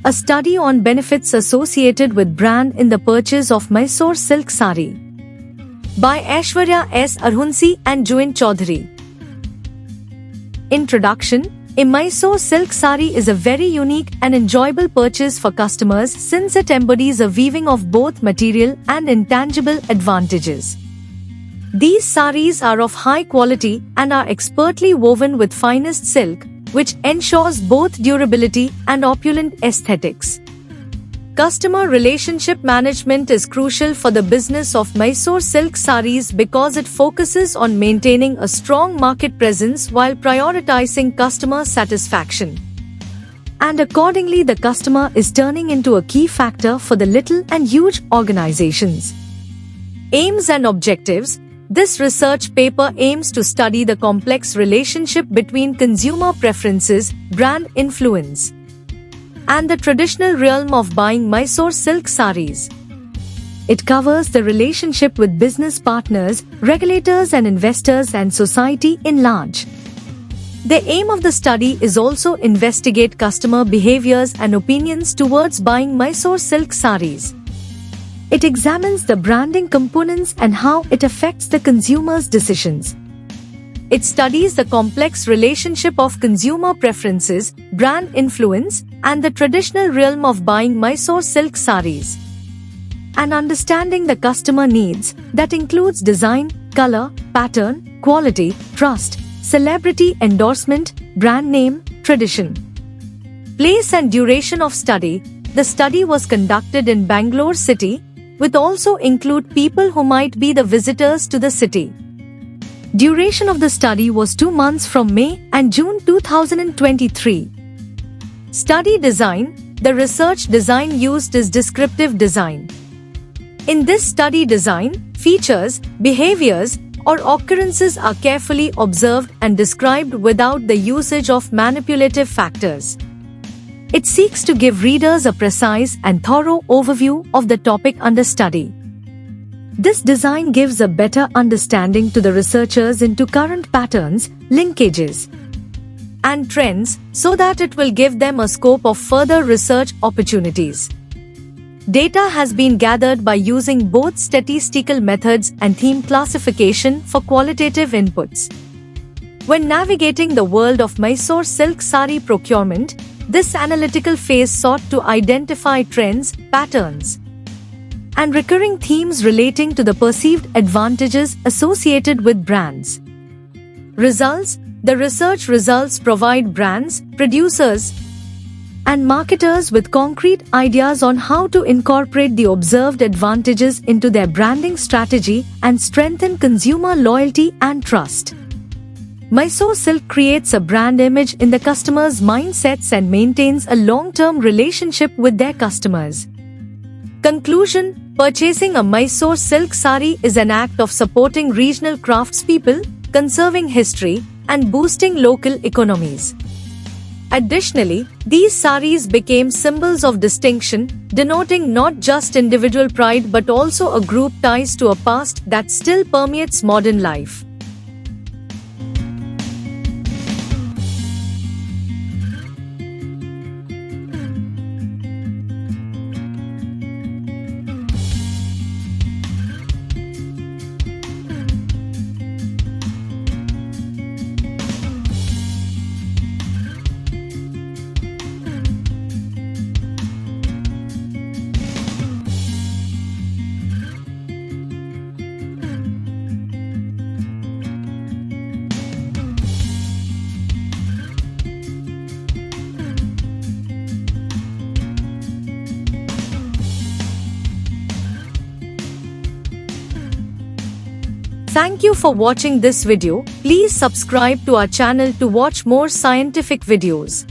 A study on benefits associated with brand in the purchase of Mysore silk sari. By Aishwarya S. Arhunsi and Juin Chaudhary. Introduction. A Mysore silk sari is a very unique and enjoyable purchase for customers since it embodies a weaving of both material and intangible advantages. These saris are of high quality and are expertly woven with finest silk, which ensures both durability and opulent aesthetics. Customer relationship management is crucial for the business of Mysore silk saris because it focuses on maintaining a strong market presence while prioritizing customer satisfaction. And accordingly, the customer is turning into a key factor for the little and huge organizations. Aims and objectives. This research paper aims to study the complex relationship between consumer preferences, brand influence, and the traditional realm of buying Mysore silk saris. It covers the relationship with business partners, regulators and investors and society in large. The aim of the study is also investigate customer behaviors and opinions towards buying Mysore silk saris. It examines the branding components and how it affects the consumer's decisions. It studies the complex relationship of consumer preferences, brand influence, and the traditional realm of buying Mysore silk saris. And understanding the customer needs, that includes design, color, pattern, quality, trust, celebrity endorsement, brand name, tradition. Place and duration of study. The study was conducted in Bangalore city, which also include people who might be the visitors to the city. Duration of the study was 2 months from May and June 2023. Study design. The research design used is descriptive design. In this study design, features, behaviors, or occurrences are carefully observed and described without the usage of manipulative factors. It seeks to give readers a precise and thorough overview of the topic under study. This design gives a better understanding to the researchers into current patterns, linkages, and trends so that it will give them a scope of further research opportunities. Data has been gathered by using both statistical methods and theme classification for qualitative inputs. When navigating the world of Mysore silk sari procurement, this analytical phase sought to identify trends, patterns, and recurring themes relating to the perceived advantages associated with brands. Results. The research results provide brands, producers, and marketers with concrete ideas on how to incorporate the observed advantages into their branding strategy and strengthen consumer loyalty and trust. Mysore silk creates a brand image in the customer's mindsets and maintains a long-term relationship with their customers. Conclusion. Purchasing a Mysore silk sari is an act of supporting regional craftspeople, conserving history, and boosting local economies. Additionally, these saris became symbols of distinction, denoting not just individual pride but also a group ties to a past that still permeates modern life. Thank you for watching this video. Please subscribe to our channel to watch more scientific videos.